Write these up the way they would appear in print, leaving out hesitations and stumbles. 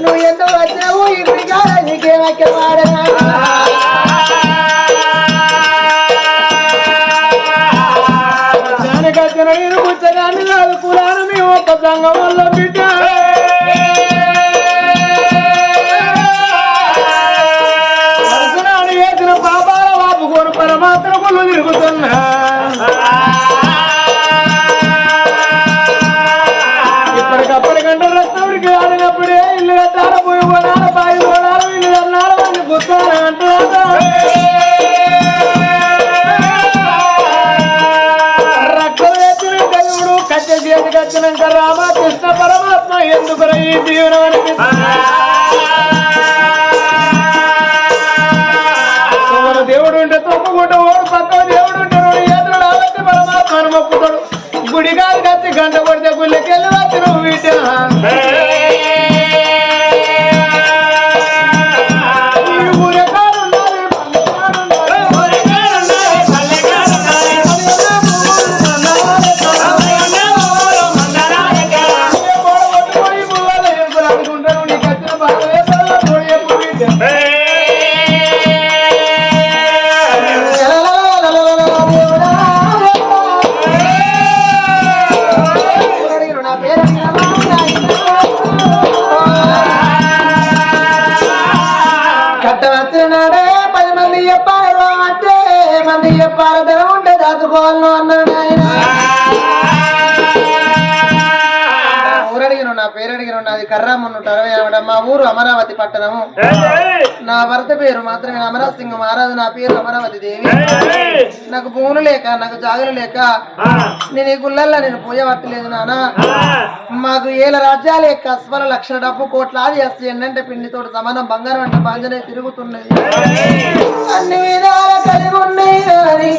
నువ్వు ఎంత వచ్చినావు ఇప్పుడు నీకేమక్క వాడనా నేను కూర్చోదాన్ని కాదు కులాను మేము ఒక్క సంఘం వల్ల బిడ్డ పరశురాలు వేసిన పాపాల వాపుకోను పరమాత్మ కుళ్ళు తిరుగుతున్నా ఇప్పటికప్పటికంటే రక్తవుడికి ఆడినప్పుడే ఇల్లు కట్టాల పోయి పోనాల బాయి పోనాలు ఇల్లు అన్నాడు అని గుర్తాను అంటున్నా చేతికి వచ్చినాక రామకృష్ణ పరమాత్మ ఎందుకు ఈ జీవనం అనిపిస్తుంది దేవుడు ఉంటే తొప్పుకుంటూ ఓడు పక్క దేవుడు ఉంటే ఎదురు రాబట్టి పరమాత్మను మొక్కుతాడు గుడి గారికి వచ్చి గంట పడితే గుళ్ళకెళ్ళి వచ్చి నువ్వు వీటి కట్టవచ్చినాడే 10 మంది చెప్పారు అంటే మంది చెప్పారు ధర ఉంటే దాచుకోవాలను అన్నాడు ఆయన ఊరడిగిన నా పేరు అడిగిన నాది కర్రమ్మ 160 మా ఊరు అమరావతి పట్టణము నా భర్త పేరు మాత్రమే అమరాసింహ మహారాజు నా పేరు అమరావతి దేవి నాకు భూములు లేక నాకు జాగులు లేక నేను ఈ గుళ్ళల్లో నేను పూజపట్టలేదు నాన్న మాకు 7 రాజ్యాలు లేక అస్వల 1,00,000 డబ్బు కోట్లాది వస్తే ఎన్నంటే పిండితోటి సమానం బంగారం అంటే బాంజనే తిరుగుతున్నది అన్ని విధాల కలిగి ఉన్నాయి కానీ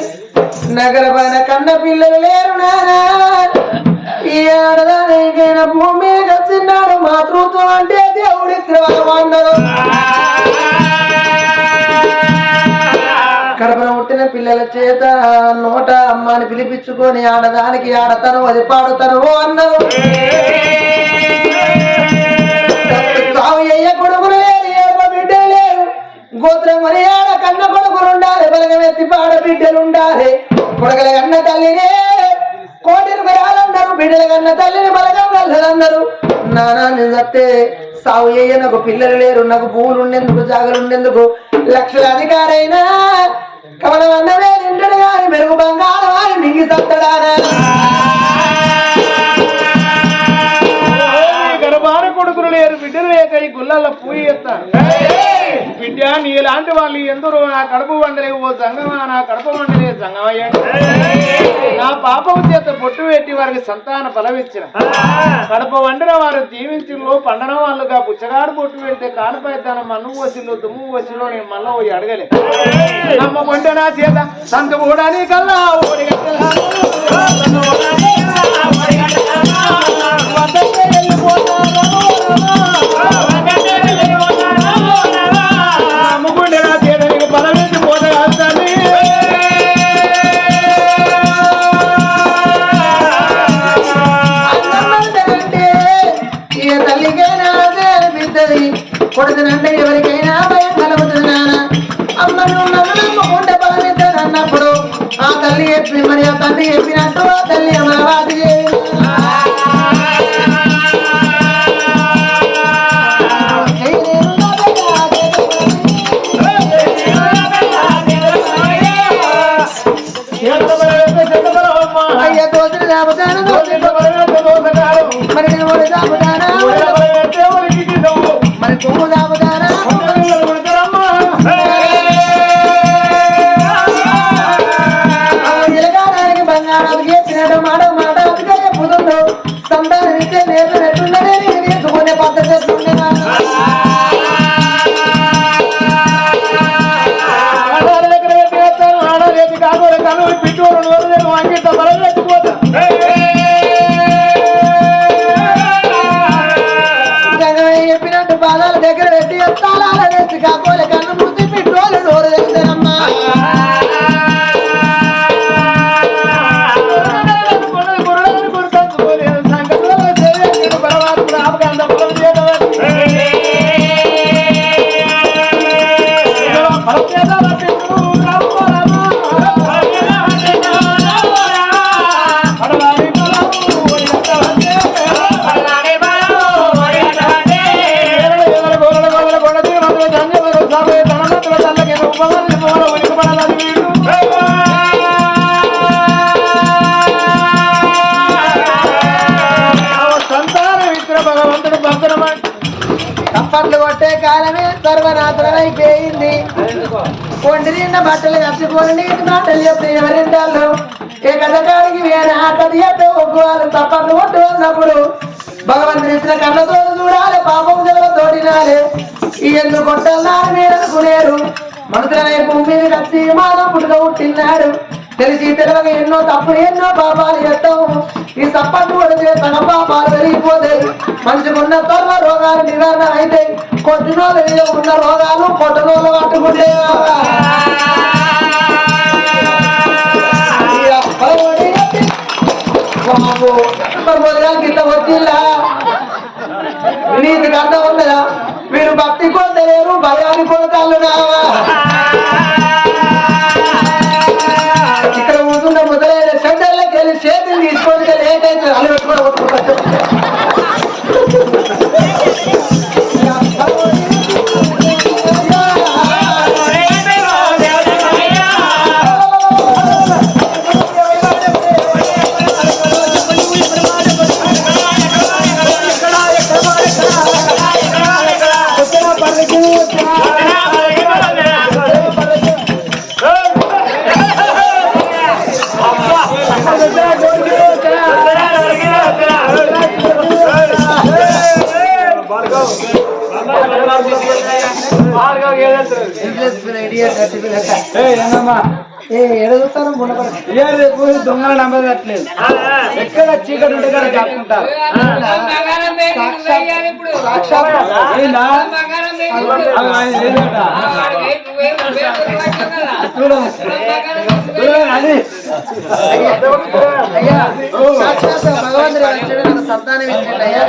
నగర పైన కన్న పిల్లలు లేరు నానా ఈ ఆడదానికైనా భూమి వచ్చినాడు మాతృత్వం అంటే దేవుడి అన్నారు కడపన పుట్టిన పిల్లల చేత నోట అమ్మని పిలిపించుకొని ఆడదానికి ఆడతను అది పాడుతను అన్నారు కొడుకులు లేరు బిడ్డ లేరు గోత్రం అని ఆడ కన్న కొడుకులు ఉండాలి బలగం ఎత్తి పాడ బిడ్డలు ఉండాలి కొడుకుల కన్న తల్లినే 1,00,00,000 రూపాయలు బిడ్డల కన్న తల్లిని బలగం వెళ్ళదన్నారు నానా నిజతే సావు అయ్య నాకు పిల్లలు లేరు నాకు భూములు ఉండేందుకు జాగలు ఉండేందుకు 1,00,000 అధికారైనా కమలం అన్నదే నిండడు గాని మెరుగు బంగారం అని మింగి తట్టడానా గర్భాన కొడుకులు లేరు బిడ్డలు లేక ఈ గుళ్ళల్లో పూయి ఎత్తాను బిడ్డ నీలాంటి వాళ్ళు ఎందరో నా కడుపు వండలే ఓ సంగమా నా కడుపు వండలే సంగమయ్యండి నా పాపం చేత పొట్టు పెట్టి వారికి సంతాన ఫలమిచ్చిన కడుపు వండిన వారు దీవించిలో పండన వాళ్ళుగా పుచ్చగాడు పొట్టు పెడితే కానుపైతాను మన్ను పోసిలో దుమ్ము పోసిలో నేను మళ్ళీ పోయి అడగలే నమ్మ కొంటే నా చేత సంత కూడా నీ కల్లా అమ్ముకుంటే నా చేత నీకు బలవేసి పోతే కాస్తాను తల్లికైనా అదే అనిపిస్తుంది కొడుకునంటే ఎవరికైనా భయం కలుగుతుంది నాన్న అమ్మను నన్ను నమ్ముకుంటే బలమిద్దాను అన్నప్పుడు ఆ తల్లి చెప్పి మరి ఆ తండ్రి చెప్పినట్టు ఆ తల్లి అమరావతి అయ్యా దోషులు దాపుతాను మరి నేను దాపుతానా మరి కొమ్ము దాపుతానా ఎలగాడానికి బంగారానికి చెప్పినట్టు మాట మాట అందుకే చెప్పుతుందో సంతానం ఇచ్చే నేర్పినట్టున్నదే నేను నేర్చుకునే పద్ధతి ఎట్లుండేనా ఆడలేదు కాకుండా కను పిట్టూరు అంకిత బలం ఎత్తిపోతా తప్పట్లు కొట్టే కాలమే సర్వనాశనమైపోయింది. కొండి నిన్న బట్టలు కట్టుకొని నీటి మాటలు చెప్తే ఎవరింటాళ్ళు ఏ కథకాడికి వేరే ఆ కథ చెప్తే ఒప్పుకోవాలి. తప్పట్లు కొట్టు ఉన్నప్పుడు భగవంతుని ఇచ్చిన కళ్ళతో చూడాలి, పాపం తోడినాలి. ఈ ఎందుకు కొట్టాలని మీరు అనుకునేరు. మనుషులనే భూమి మీద కచ్చి మానవ పుట్టుక పుట్టినాడు. తెలిసి తెలియక ఎన్నో తప్పులు ఎన్నో పాపాలు చేస్తాము. ఈ సప్పట్టు కొడితే తన పాపాలు పెరిగిపోతాయి. మనిషికున్న సర్వ రోగాలు నివారణ అయితే కొట్టినోళ్ళు మీద ఉన్న రోగాలు కొట్టనోళ్ళు పట్టుకుంటే కింద వచ్చిందా నీకు అర్థం ఉన్నదా? మీరు భక్తి కొడతలేరు, భయాన్ని కొడతాళ్ళు. ఇక్కడ కూర్చున్న ముదలైన సెంటర్లోకి వెళ్ళి చేతులు తీసుకొని లేట్ అయితే అల్లు పెట్టుకోవడం. రేపు దొంగలు నమ్మదట్లేదు. ఎక్కడ చీకటి ఉంటే కదా చెప్పుకుంటారు. భగవంతుడు సంతానం ఇచ్చిండయ్యా,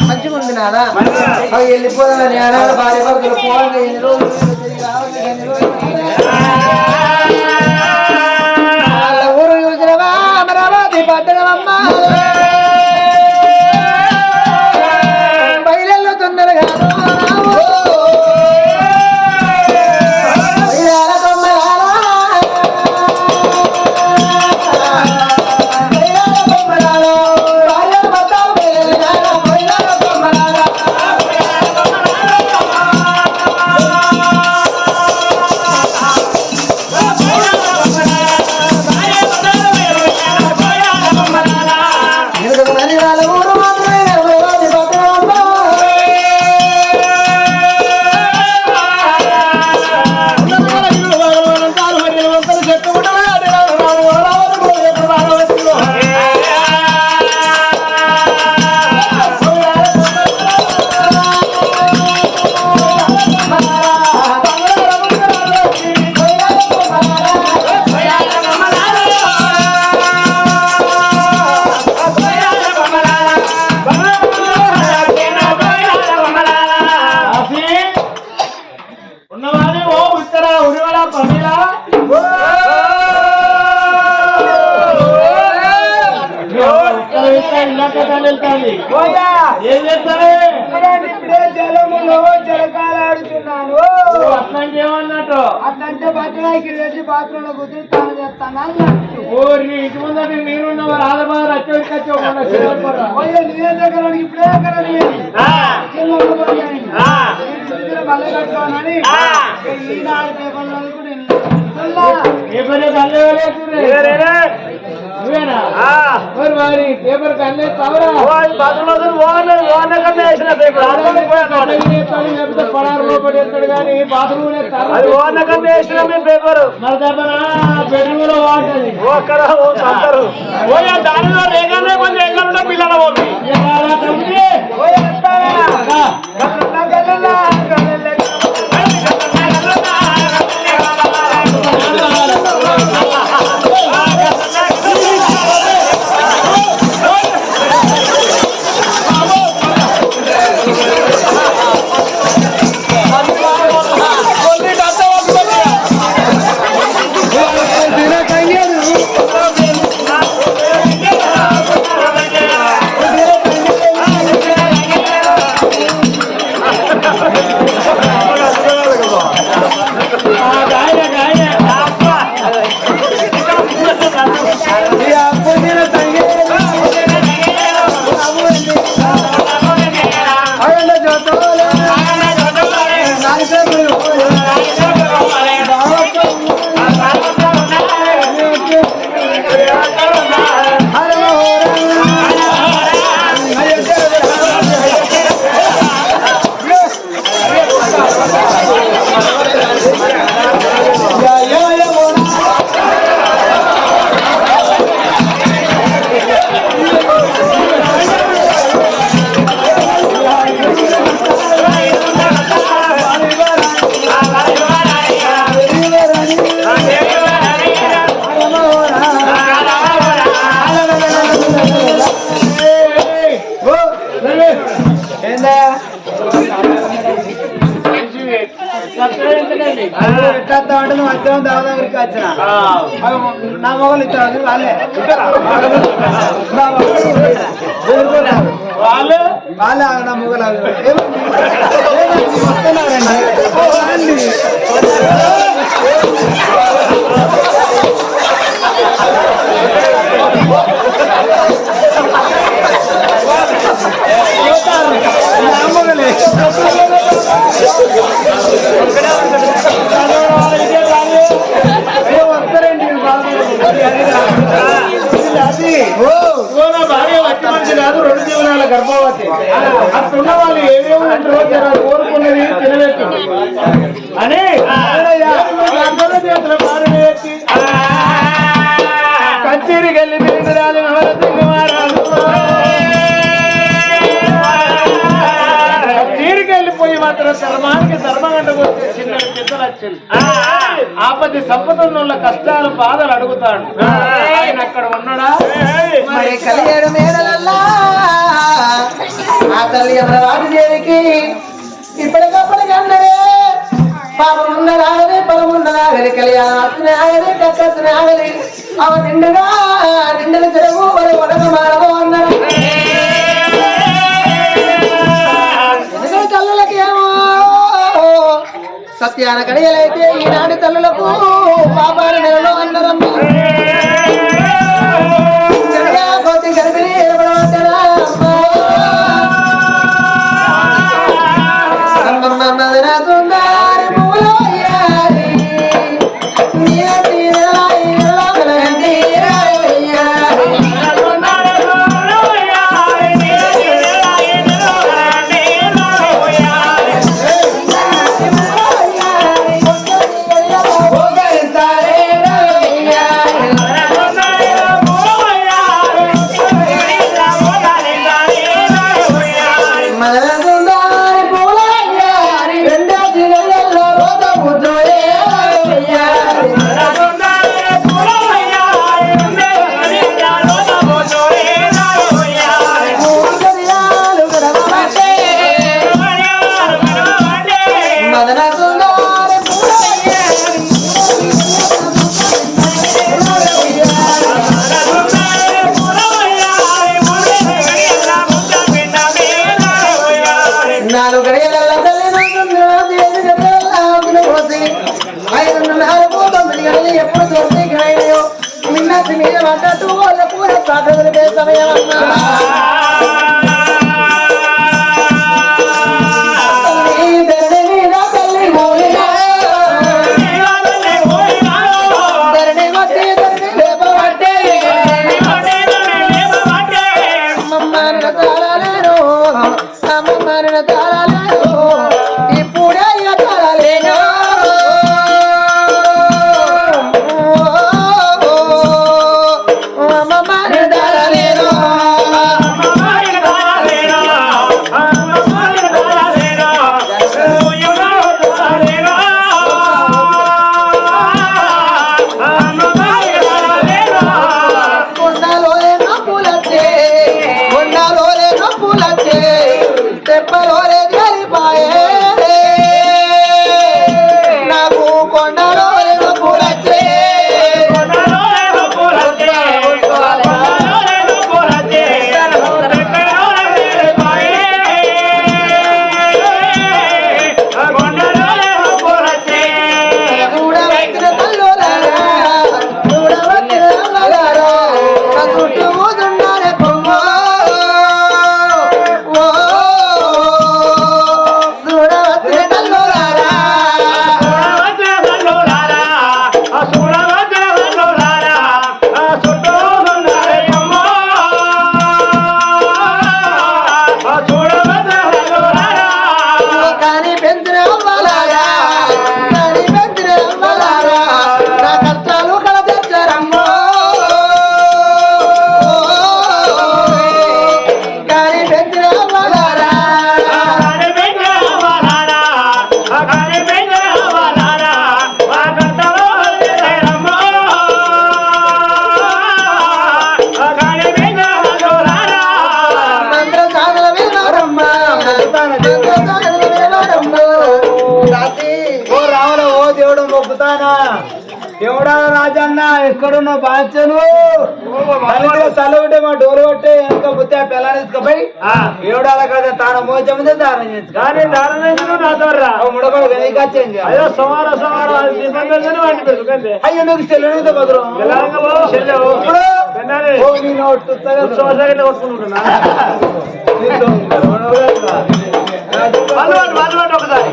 మంచిగా ఉంది నాన్న. అవి వెళ్ళిపోదాని ఆడాలి భార్య భర్తలు పోవాలి. ఎన్ని రోజులు ఊరు చూసినవా అమరావతి పట్టణమమ్మా, బయలు తొందరగా ఏం చేస్తాను? ఇప్పుడే జలములో జలకాలాడుతున్నాను. అట్లాంటి ఏమన్నట్టు? అట్లంటే బట్టలకి వెళ్ళి బాత్రూమ్ లో కూర్చొని తాను చేస్తాను అన్నట్టు. ఊరి ఇంటి ముందర నేనున్న ఆడబారు అచ్చోకుండా నేనే దగ్గర ఇప్పుడే మళ్ళీ కట్టుకోవాలని ఈనాడు పేపర్లో పేపర్ నువ్వేనా మరి పేపర్ కన్నే పడారు లోపడి ఎత్తాడు కానీ బాత్రూమ్ పేపర్ మరి బెడ్రూమ్ లో వాడుతుంది. దానిలో రేగానే కొంచెం ఎక్కడ పిల్లల ఎట్లా ఎట్లా అంటే నువ్వు వచ్చావు దావ దగ్గరికి వచ్చిన నా మొగలు ఇచ్చారు వాళ్ళే వాళ్ళే నా మొగలు వస్తున్నారండి కాదు 2 జీవనాల గర్భవతి అట్లున్న వాళ్ళు ఏమేమి అంటారో కోరుకున్నది తినలేదు అని కచేరికి వెళ్ళి తిరిగిరాలి కచేరికి వెళ్ళిపోయి మాత్రం ధర్మానికి ధర్మగంట వచ్చే చిన్న పెద్దలు వచ్చింది ఆపది సంపదల కష్టాలు బాధలు అడుగుతాడు ఆయన అక్కడ ఉన్నాడా మరి కలిగేడు మేడలల్లా ఆ తల్లి అమరవాదిదేవికి ఇప్పటికప్పటికి అన్నదే పాపం ఉన్నదాగని పొలం ఉన్నదాగని కళ్యాణం ఆగని కక్కసిన ఆగని అవ నిండుగా నిండుని చెరువు మరి వడక మారదు అన్నాడు ఎందుకంటే తల్లులకేమో సత్యాన కడియలైతే ఈనాటి తల్లులకు పాపాలు నెలలో అందరమ్మ ఎప్పుడు దొరికినాయో మిన్నతి మీద పడ్డట్టు వాళ్ళ పూర సాధనలకే సమయం ఎవడా రాజన్న ఎక్కడున్నావు బాచను తల ఉంటే మా డోలు కొట్టే వెనక బుద్ధి ఆ పిల్లని తీసుకుపోయి ఎవడాల కదా తాన మోచ మీద దానం కానీ దానం నా ద్వారా ముడకలు వచ్చేది అయ్యో సమాన సమాన అయ్యో నువ్వు చెల్లెడు బదులు ఒకసారి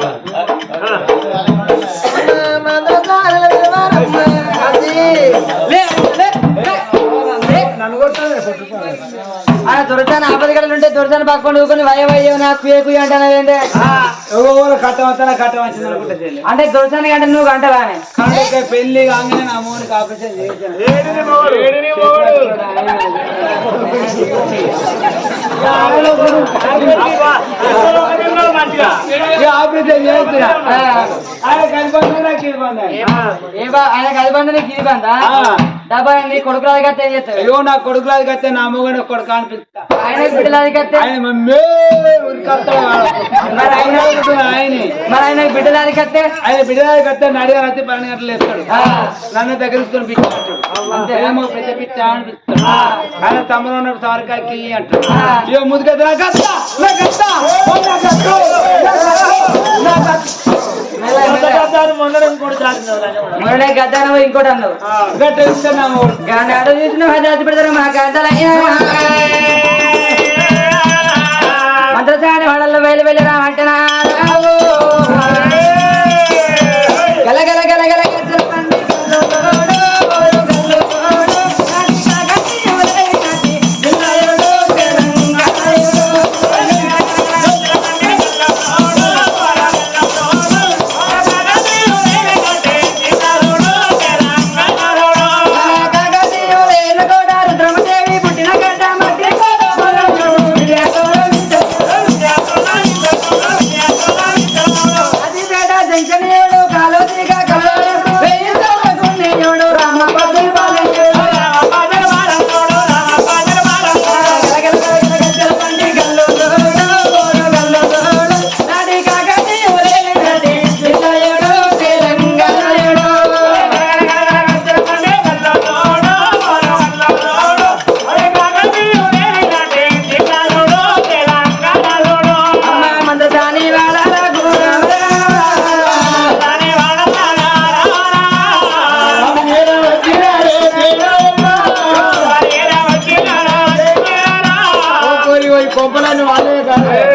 ఆయన దొరసాని ఆపద గడలు ఉంటే దొరసాని పక్కన ఊకొని వయ్య నాకు కుయ్యకు అంటానంటే కట్టం అంటే దొరసాని అంటే నువ్వు అంటలానే పెళ్లి కాగానే నా మోనికి ఆపరేషన్ చేశాను ఆపరేషన్ చేస్తున్నా ఆయన కనిపండి నాకు ఇది బంద ఆయన కలిపండి నీకు ఇది బందా డబ్బా నీ కొడుకు రాదు కత్తే ఏం చేస్తావు అయ్యో నా కొడుకు రాదు కత్తే నా అమ్మగానే కొడుకు అనిపిస్తా ఆయన బిడ్డలాది కత్తే ఆయన మమ్మీ మరి ఆయన బిడ్డలాది కత్తే ఆయన బిడ్డలాది కత్తే నడిగా రాత్రి 12 గంటలు వేస్తాడు నన్ను దగ్గరికి పిచ్చాడు ఏమో పెద్ద పిచ్చ అనిపిస్తాడు ఆయన తమ్ముడు ఉన్నప్పుడు సారికాకి అంటాడు ఇక ముందుకు మొన్ననే గద్దాను ఇంకోటి అన్నావు ఆడ చూసిన హజాతి పెడతారు మా గద్దాలు మంత్రసాని వాళ్ళల్లో వెళ్ళిరా అంటనా గల గల గల గల గజ్జల పండి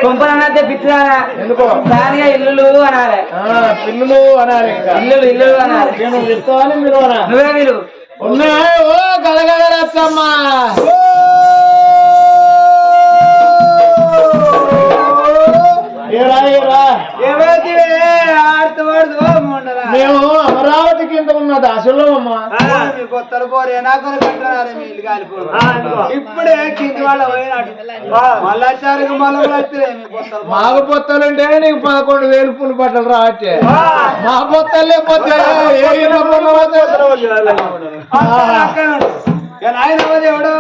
కొంపలన్నదే పిచ్చిదానా దానిగా ఇల్లు అనాలి పిల్లులు అనాలి ఇల్లు అనాలి నేను చెప్తావని మీరు నువ్వే మీరు ఉన్నాయి ఓ గలగలమ్మా మేము అమరావతి కింద ఉన్న దాసులో అమ్మా కొత్తలు పోరే నాకు కట్టారే మీ ఇల్లు కాలిపోరు ఇప్పుడే కింది వాళ్ళ పోయినాడు మళ్ళాచారికి మళ్ళీ మాకు పొత్తాలంటే నీకు 11,000 పులి బట్టలు రావట్టే మా పొత్తాలే పోతే ఎవడు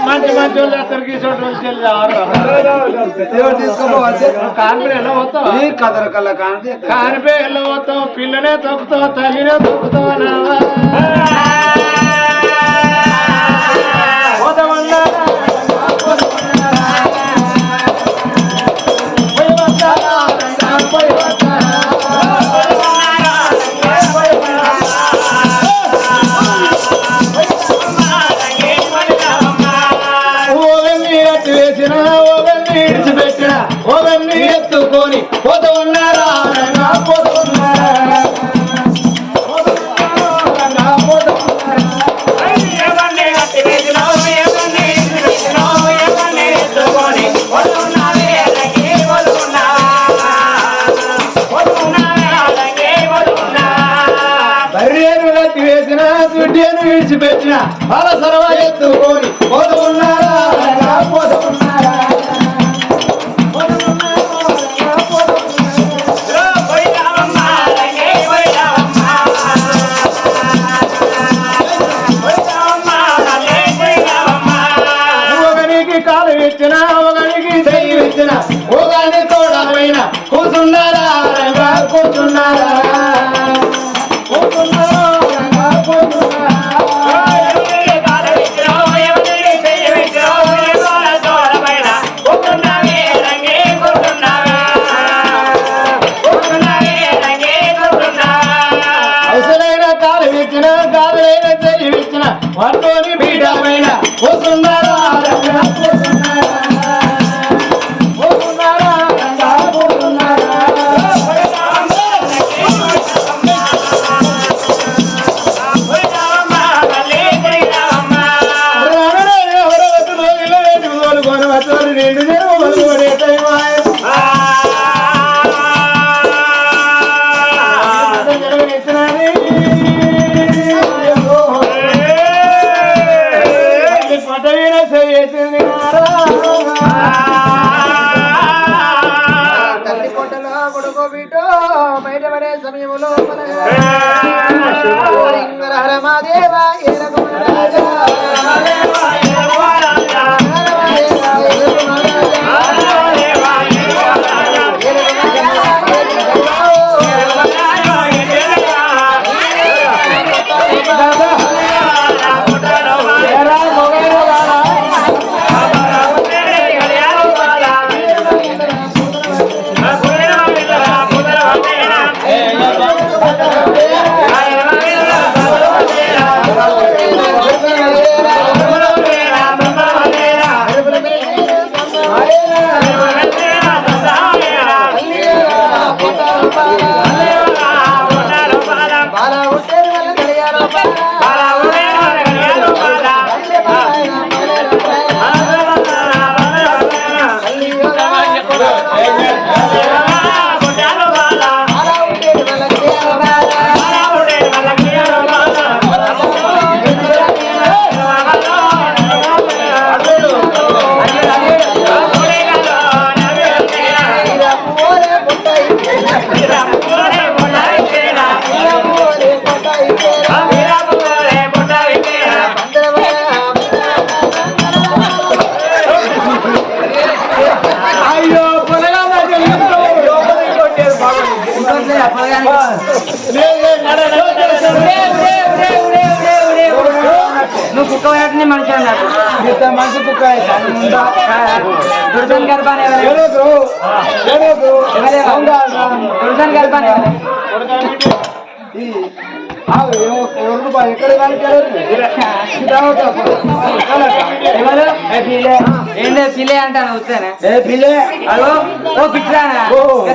మంచి మంచి వాళ్ళు అతనికి కానిపే వెళ్ళబోతావు పిల్లనే తొక్కుతావు తల్లినే తొక్కుతావు పోతూ ఉన్నారా రంగా పోతూ ఉన్నారా బర్రెను కట్టి వేసిన దుడ్డేను విడిచిపెట్టిన వాళ్ళ సరవా ఎత్తుకొని పోతూ ఉన్నారా రంగా పోతూ ఉన్నారా కాలు ఇచ్చిన ఒకనికి చెయ్యి ఇచ్చిన ఒకని తోడమైన కూర్చున్నారా రంగా కూర్చున్నారా కూర్చున్నారా రంగా కూర్చున్నారా అవసరైన కాలు ఇచ్చిన కాదులైన చెయ్యి ఇచ్చిన వాటితోని పీఠమైన కూర్చున్నారా రంగా కూర్చున్నారా కూర్చున్నారా రంగా కూర్చున్నారా రెండు తల్లి పొట్టలో కొడుకో బిడ్డో బయటపడే సమయంలో రమాదేవా నువ్వు కుక్క వాటిని మనిషి అన్నాడు మంచి కుక్క దుర్జన్ గర్భాన్ని దుర్జన్ గర్భాన్ని ఎక్కడ ఏంటే పిల్లే అంటాను వస్తేనే పిల్లే అదో ఓ పిచ్చానా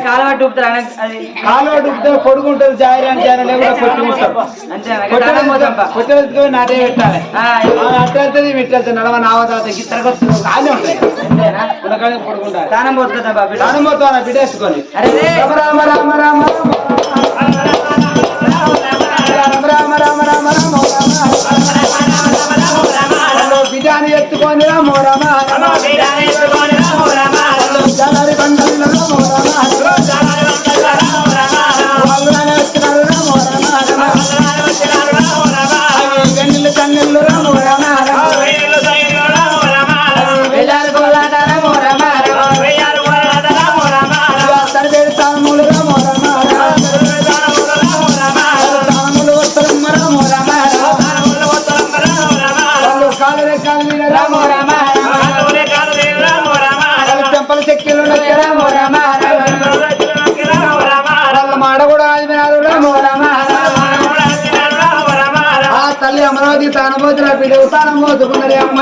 కాలు పట్టి ఊపుతారా అది కాలు డుప్తే పొడుగుంటుంది జాయిరాని జాయిరాని కూడా కొట్టుకుంటాం కొట్టేది నాటే పెట్టాలి అట్టేది పెట్టేది నడవ నావత తరగతి కాలే ఉంటాయి పొడుగుంటారు దానం పోతుందా బాబు దానం పోతా బిడ్డేసుకొని అరే రామ రామ రామ రామ రామ రామ రామ బిడ్డాన్ని ఎత్తుకొని రామో రామ జలరి బండల్లో రామో రామ గన్నెలు కన్నెళ్ళు రామో రామ సరిపేడు తాములు రామో రామ తాములు వస్తరమ్మ రామో రామ కాలరే కాలనీ రామో రామ చెంపల చెక్కిలు రామో రామ వాళ్ళ మాడ కూడా ఆదినారు రామో రామ ఆ తల్లి అమరావతి తానబోతున్న బిడ్డ తానం పోతుకున్నది అమ్మ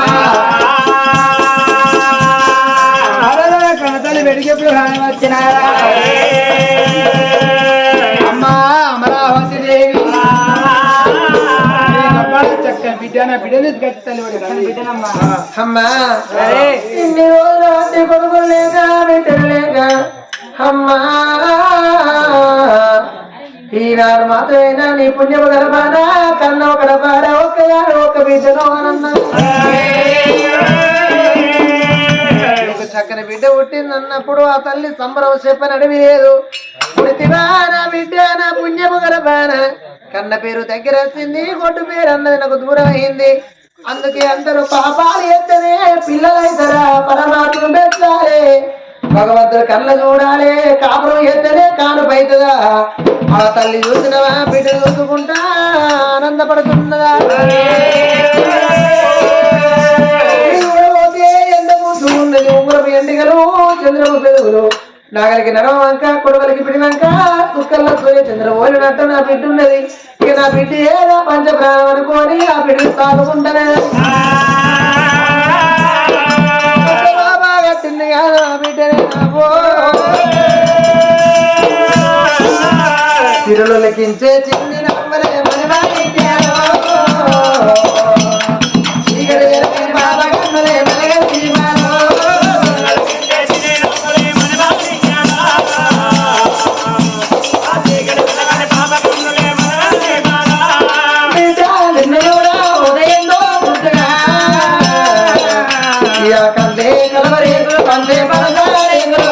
కనతల్లి వెడికెప్పుడు వచ్చినారా బిడ్డ నా బిడ్డ తీసుకొచ్చి తల్లి బిడ్డనమ్మా అమ్మా సరే. ఇన్ని రోజులు అన్ని కొడుకులు లేక బిడ్డలు లేక అమ్మా ఈనాడు మాత్రమేనా నీ పుణ్యము గడపానా కన్న ఒక గడపానా ఒక్క బిడ్డను అన్నా ఒక చక్కని బిడ్డ పుట్టిందన్నప్పుడు ఆ తల్లి సంబరం చెప్పని అడివి లేదు పుడితివా నా బిడ్డ నా పుణ్యము గడపానా కన్న పేరు దగ్గర వచ్చింది కొట్టు పేరు అన్నది నాకు దూరం అయింది అందుకే అందరూ పాపాలు ఎత్తనే పిల్లలైతరా పరమాత్మ పెట్టాలి భగవంతుడు కళ్ళ చూడాలి కాపురం ఎత్తనే కాను పైతుందా ఆ తల్లి చూసినవా బిడ్డ చూసుకుంటా ఆనందపడుతున్నదా ఎండ ముందు ఉన్నది ఉంగరపు ఎండిగలు చంద్రము పెరుగులు నాగలికి నడవంక కొడవలికి పిడినాక కుక్కల్లో సూర్య చంద్ర ఓలినట్టు నా బిడ్డ ఉన్నది ఇక నా బిడ్డ ఏదో పంచ ప్రాణం అనుకోని ఆ బిడ్డ సాగుకుంటానే కట్టింది కాదు ఆ బిడ్డనే తిరులు లెక్కించే చిన్ని నమ్మలే మనవాడిత్యాలో చీకటి వెలకని బాబా కమ్మలే మనగలి మాలో కందే కలవరేగులు కందే పరదారేగులు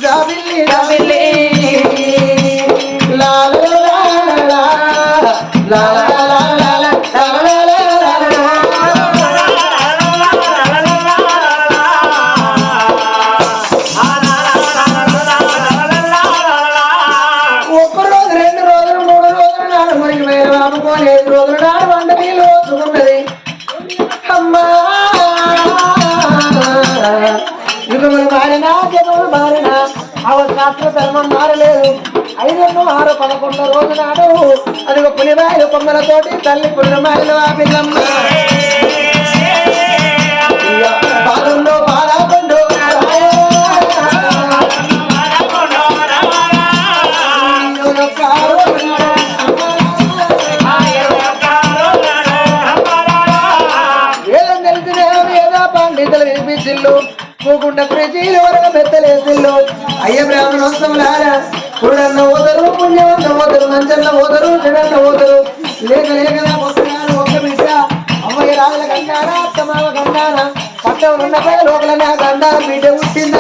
జాబిల్లి జాబిల్లి లాల లాల లాల ధర్మం మారలేదు 5, 6, 11 రోజు నాడు అది ఒక పులిమాయలు కొమ్మలతోటి తల్లి పులిమాయలు ఆ పిల్లమ్మ బాలుండో బాలాకొండో ఏదో తెలిసిన ఏదో పండితులు వినిపించిల్లు పూకుంట ప్రీచీలు వరకు పెద్దలేసిల్లు అయ్య బ్రాహ్మణోత్సవులారా పురుడన్న ఓదరు పుణ్యవన్న ఓదరు మంచన్న ఓదరు చెడన్న ఓదరు లేక లేకనా ఒక్కగాను ఒక్క బిడ్డ అమ్మయ్య రాజుల గండాన అత్తమావ గండాన పట్టం ఉన్నపై లోకల నా గండాన బిడ్డ పుట్టిందా